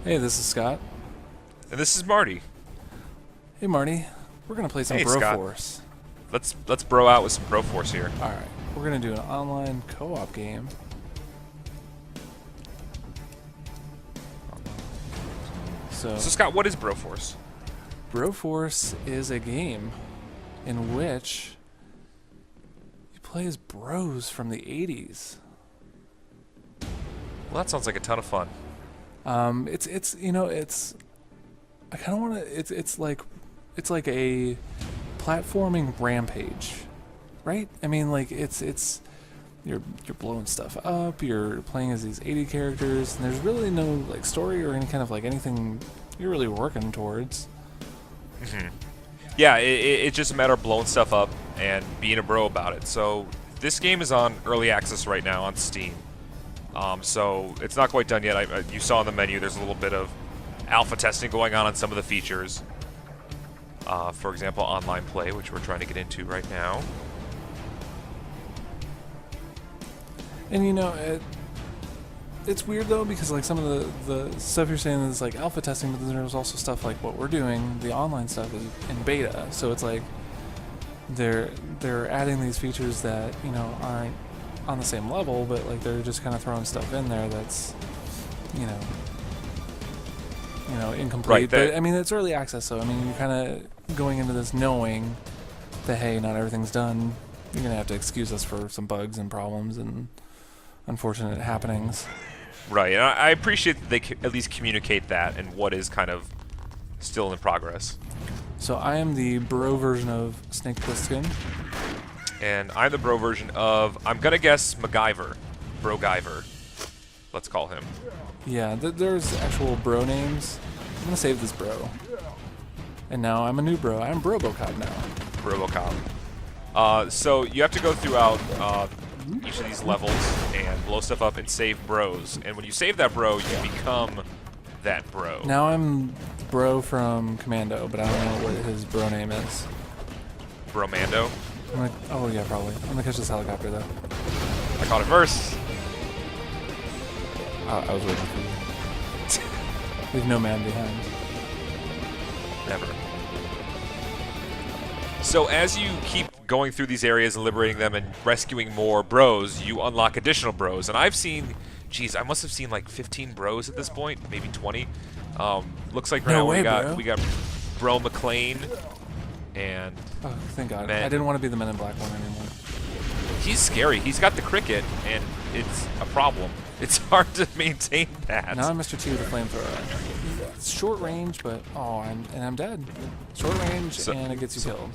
Hey, this is Scott. And this is Marty. Hey, Marty. We're gonna play some Hey, Scott. Broforce. Let's bro out with some Broforce here. All right, we're gonna do an online co-op game. So Scott, what is Broforce? Broforce is a game in which you play as bros from the 80s. Well, that sounds like a ton of fun. It's you know it's I kind of want to it's like a platforming rampage, right? I mean, like it's you're blowing stuff up, you're playing as these 80 characters, and there's really no like story or any kind of like anything you're really working towards. Yeah, it's just a matter of blowing stuff up and being a bro about it. So this game is on early access right now on Steam. So it's not quite done yet. You saw in the menu there's a little bit of alpha testing going on some of the features. For example, online play, which we're trying to get into right now. And you know, it's weird though, because like some of the stuff you're saying is like alpha testing, but then there's also stuff like what we're doing, the online stuff is in beta. So it's like they're adding these features that, you know, aren't on the same level, but like they're just kind of throwing stuff in there that's, you know, incomplete. Right, but I mean, it's early access, so I mean, you're kind of going into this knowing that hey, not everything's done. You're gonna have to excuse us for some bugs and problems and unfortunate happenings. Right, and I appreciate that they at least communicate that and what is kind of still in progress. So I am the bro version of Snake Plissken. And I'm the bro version of, I'm gonna guess, MacGyver. Bro-Gyver. Let's call him. Yeah, there's actual bro names. I'm gonna save this bro. And now I'm a new bro. I'm Brobocop now. Robocop. So you have to go throughout each of these levels and blow stuff up and save bros. And when you save that bro, you become that bro. Now I'm bro from Commando, but I don't know what his bro name is. Bromando. I'm like, oh yeah, probably. I'm gonna catch this helicopter though. I caught it first. I was waiting for you. Leave no man behind. Never. So as you keep going through these areas and liberating them and rescuing more bros, you unlock additional bros. And I've seen, geez, I must have seen like 15 bros at this point, maybe 20. Looks like right No now way, we got Bro McLean and Oh, thank God. Man. I didn't want to be the Men in Black one anymore. he's scary. He's got the cricket, and it's a problem. It's hard to maintain that. Now I'm Mr. T with a flamethrower. It's short range, but I'm dead. Short range, and it gets you killed.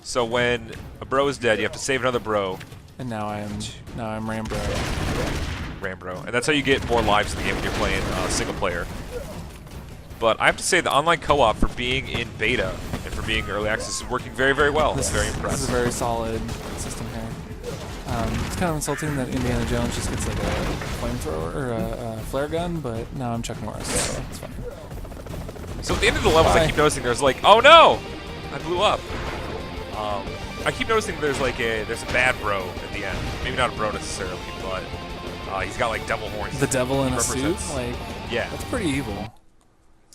So when a bro is dead, you have to save another bro, And now I'm Rambro. Rambro, and that's how you get more lives in the game when you're playing single player. But I have to say the online co-op for being in beta and for being early access is working very, very well. It's very This is impressive. a very solid system here. It's kind of insulting that Indiana Jones just gets like a flamethrower or a flare gun, but now I'm Chuck Norris, so it's fine. So at the end of the levels, Bye. I keep noticing there's like, oh no, I blew up. I keep noticing there's a bad bro at the end. Maybe not a bro necessarily, but he's got like devil horns. The devil in He a suit, represents- like Yeah, that's pretty evil.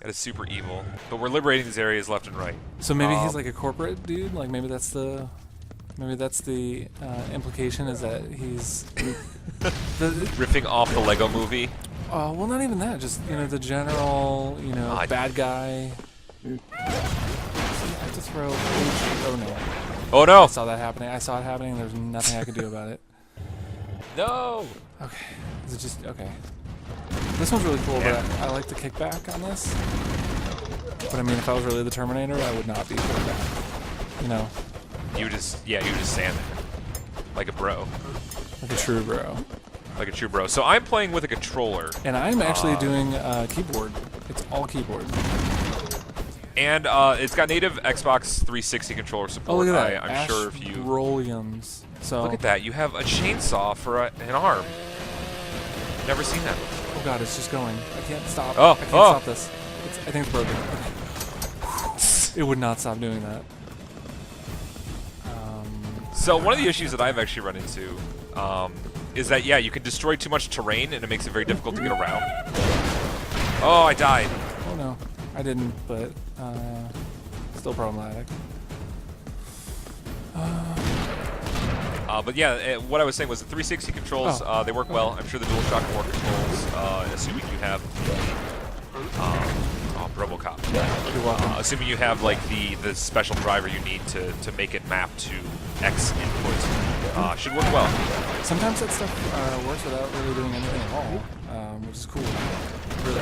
that is super evil. But we're liberating these areas left and right. So maybe he's like a corporate dude. Like maybe that's the implication is that he's Riffing off the Lego movie. well, not even that. Just the general bad guy. I have to throw. Oh no! Oh no! I saw that happening. I saw it happening. There's nothing I could do about it. No! Okay. Is it just okay? This one's really cool, Yeah. but I like the kickback on this. But I mean, if I was really the Terminator, I would not be kickback. You just stand there. Like a bro. Like a true bro. Like a true bro. So I'm playing with a controller. And I'm actually doing keyboard. It's all keyboard. And it's got native Xbox 360 controller support. Oh, look at that. I'm sure if you... Williams. So Look at that. You have a chainsaw for an arm. Never seen that before. Oh god, it's just going. I can't stop. Oh, I can't stop this. I think it's broken. Okay. It would not stop doing that. So one of the issues that I've actually run into is that, yeah, you can destroy too much terrain and it makes it very difficult to get around. Oh, I died. Oh no, I didn't, but still problematic. But yeah, what I was saying was the 360 controls, they work well. I'm sure the DualShock 4 controls, assuming you have Robocop. Assuming you have like the special driver you need to make it map to X input, should work well. Sometimes that stuff works without really doing anything at all, which is cool. Really.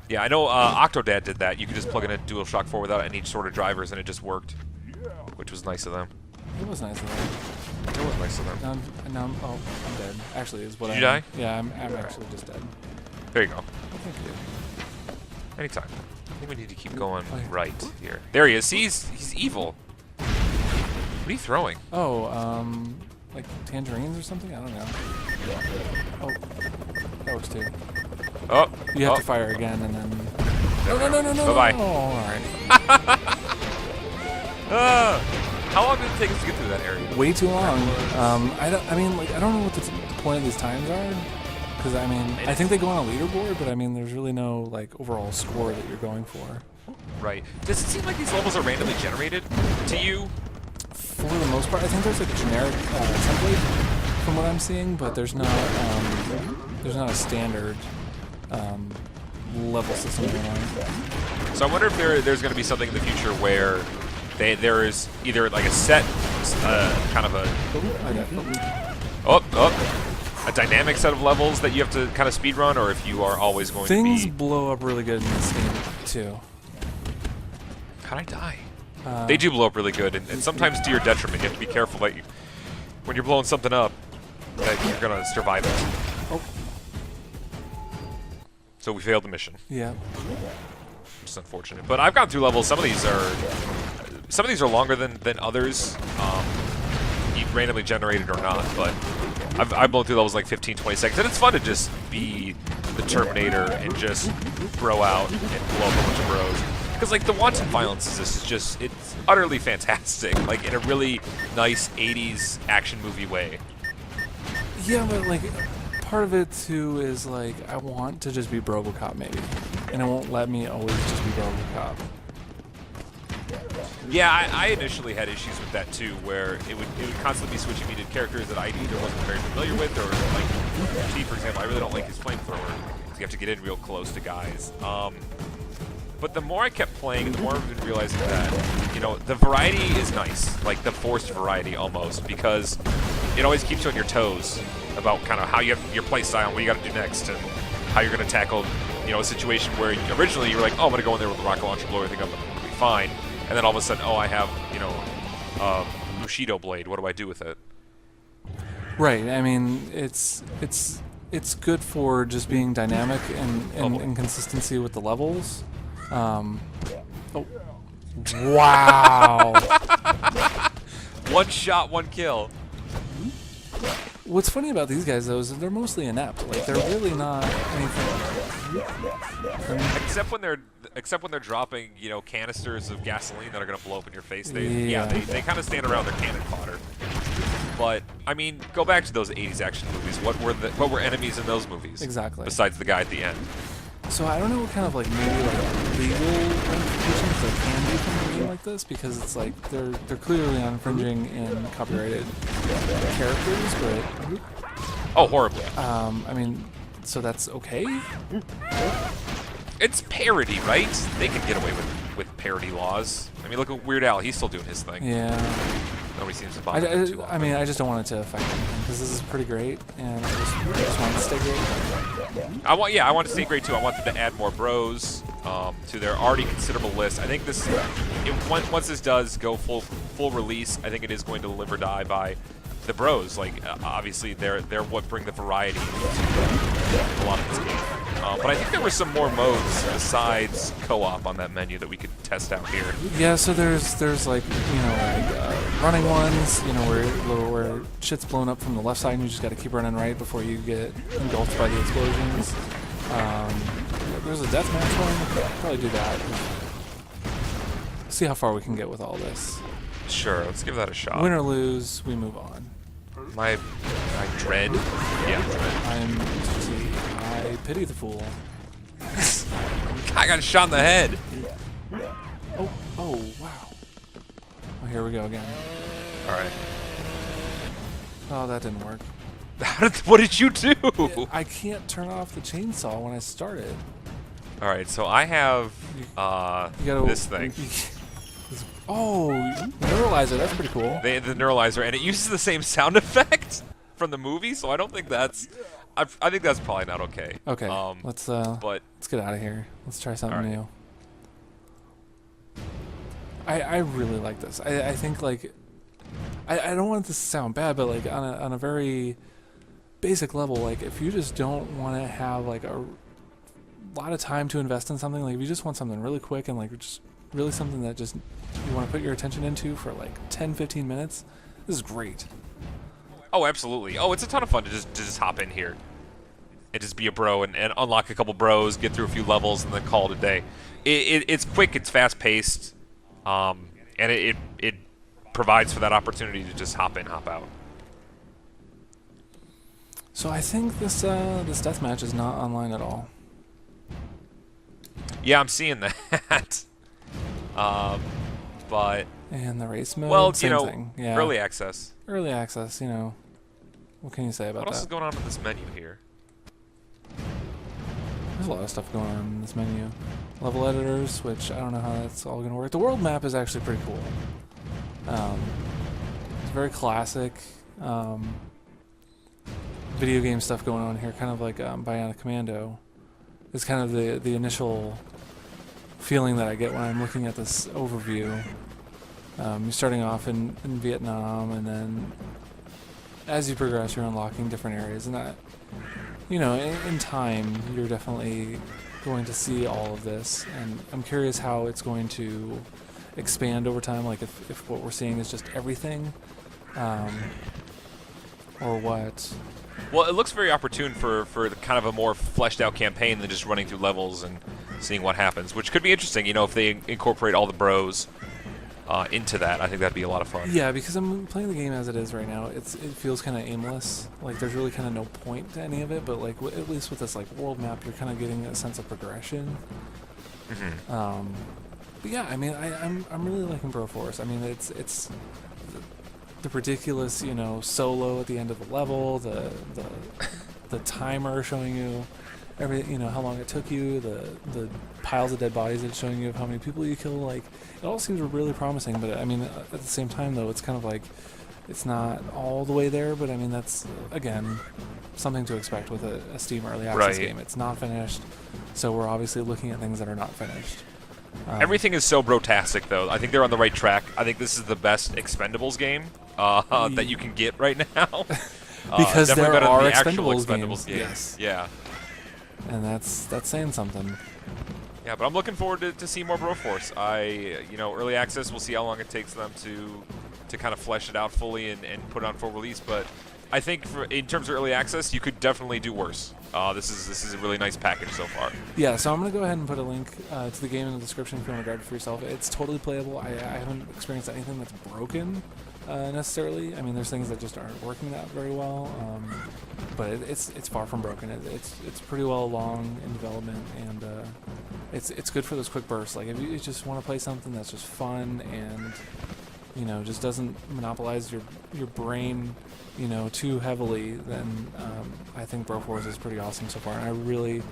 Yeah, I know Octodad did that. You could just plug in a DualShock 4 without any sort of drivers, and it just worked, which was nice of them. It was nice of them. It was nice of them. Now I'm dead. Actually, is what Did you die? Yeah, I'm actually just dead. There you go. Oh, thank you. Anytime. I think we need to keep going right here. There he is. See, he's evil. What are you throwing? Oh, like tangerines or something? I don't know. Oh, that works too. Oh. You have to fire again and then... No. Bye-bye. Oh, alright. How long did it take us to get through that area? Way too long. I don't know what the point of these times are. Because, I mean, I think they go on a leaderboard, but I mean, there's really no, like, overall score that you're going for. Right. Does it seem like these levels are randomly generated to you? For the most part, I think there's like a generic template from what I'm seeing, but there's not a standard level system going on. So I wonder if there's going to be something in the future where there is either like a set kind of a dynamic set of levels that you have to kind of speed run, or if you are always going to be... Things blow up really good in this game too. How'd I die? They do blow up really good, and sometimes to your detriment. You have to be careful that when you're blowing something up, that you're gonna survive it. Oh. So we failed the mission. Yeah. Which is unfortunate. But I've gone through levels. Some of these are longer than others, randomly generated or not. But I've blown through levels like 15, 20 seconds, and it's fun to just be the Terminator and just bro out and blow up a bunch of bros. Because like the wanton violence is just it's utterly fantastic, like in a really nice 80s action movie way. Yeah, but like part of it too is like I want to just be Robocop maybe, and it won't let me always just be Robocop. Yeah, I initially had issues with that too, where it would constantly be switching me to characters that I either wasn't very familiar with, or like T, for example, I really don't like his flamethrower, so you have to get in real close to guys. But the more I kept playing, the more I've been realizing that, you know, the variety is nice, like the forced variety almost, because it always keeps you on your toes about kind of how you have your play style and what you got to do next, and how you're going to tackle, you know, a situation where originally you were like, oh, I'm going to go in there with the rocket launcher, blow everything up, and it'll be fine. And then all of a sudden, oh, I have, you know, Bushido blade. What do I do with it? Right. I mean, it's good for just being dynamic and consistency with the levels. Oh. Wow. One shot, one kill. What's funny about these guys, though, is that they're mostly inept. Like, they're really not anything. Except when they're dropping, you know, canisters of gasoline that are gonna blow up in your face. They kind of stand around their cannon fodder. But I mean, go back to those 80s action movies. What were enemies in those movies? Exactly. Besides the guy at the end. So I don't know what kind of like maybe like legal ramifications there can be from a game like this, because it's like they're clearly not infringing in copyrighted characters, but oh, horribly. I mean, so that's okay. It's parody, right? They can get away with parody laws. I mean, look at Weird Al. He's still doing his thing. Yeah. Nobody seems to bother him too long. I mean, I just don't want it to affect anything, because this is pretty great, and I just want it to stay great. I want it to stay great too. I want them to add more bros to their already considerable list. I think this, once this does go full release, I think it is going to live or die by the bros. Like obviously they're what bring the variety to a lot of this game. But I think there were some more modes besides co-op on that menu that we could test out here. Yeah, so there's like, you know, like running ones, you know, where shit's blown up from the left side and you just got to keep running right before you get engulfed by the explosions. There's a deathmatch one. Probably do that. See how far we can get with all this. Sure, let's give that a shot. Win or lose, we move on. My dread? Yeah, dread. I pity the fool. I got shot in the head. Oh, wow. Oh, here we go again. All right. Oh, that didn't work. What did you do? I can't turn off the chainsaw when I start it. All right, so I have You gotta, this thing. Oh, neuralizer. That's pretty cool. The neuralizer, and it uses the same sound effect from the movie, so I don't think that's... I think that's probably not okay. Okay, let's get out of here. Let's try something new. I really like this. I think, like... I don't want this to sound bad, but, like, on a very basic level, like, if you just don't want to have, like, a lot of time to invest in something, like, if you just want something really quick and, like, just really something that just you want to put your attention into for, like, 10-15 minutes, this is great. Oh, absolutely. Oh, it's a ton of fun to just hop in here and just be a bro and unlock a couple bros, get through a few levels, and then call it a day. It's quick, it's fast-paced, and it provides for that opportunity to just hop in, hop out. So I think this deathmatch is not online at all. Yeah, I'm seeing that. But and the race mode, well, same you know, thing. Yeah. early access. Early access, you know. What can you say about What else that? is going on with this menu here? There's a lot of stuff going on in this menu. Level editors, which I don't know how that's all going to work. The world map is actually pretty cool. It's very classic video game stuff going on here, kind of like Bionic Commando. It's kind of the initial feeling that I get when I'm looking at this overview. You're starting off in Vietnam, and then as you progress, you're unlocking different areas, and that, you know, in time, you're definitely going to see all of this, and I'm curious how it's going to expand over time, like if what we're seeing is just everything, or what. Well, it looks very opportune for the kind of a more fleshed out campaign than just running through levels and seeing what happens, which could be interesting, you know, if they incorporate all the bros into that. I think that'd be a lot of fun. Yeah, because I'm playing the game as it is right now. It feels kind of aimless. Like there's really kind of no point to any of it. But like at least with this like world map, you're kind of getting a sense of progression. Mm-hmm. But yeah, I mean, I'm really liking Broforce. I mean, it's the ridiculous, you know, solo at the end of the level, the timer showing you you know, how long it took you, the piles of dead bodies it's showing you of how many people you kill. Like, it all seems really promising, but I mean, at the same time though, it's kind of like it's not all the way there, but I mean, that's again something to expect with a Steam early access game. It's not finished, so we're obviously looking at things that are not finished. Everything is so brotastic, though. I think they're on the right track. I think this is the best Expendables game that you can get right now. Because there better are than the Expendables games. Yes. Yeah. And that's saying something. Yeah, but I'm looking forward to see more Broforce. You know, early access, we'll see how long it takes them to kind of flesh it out fully and put it on full release. But I think in terms of early access, you could definitely do worse. This is a really nice package so far. Yeah, so I'm going to go ahead and put a link to the game in the description if you want to grab it for yourself. It's totally playable. I haven't experienced anything that's broken necessarily. I mean, there's things that just aren't working that very well, but it's far from broken. It's pretty well along in development, and it's good for those quick bursts. Like if you just want to play something that's just fun and, you know, just doesn't monopolize your brain, you know, too heavily, then I think Broforce is pretty awesome so far, and I really,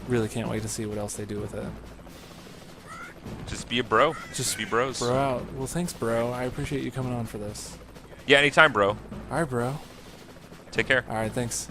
really can't wait to see what else they do with it. Just be a bro. Just be bros. Bro out. Well, thanks, bro. I appreciate you coming on for this. Yeah, anytime, bro. All right, bro. Take care. All right, thanks.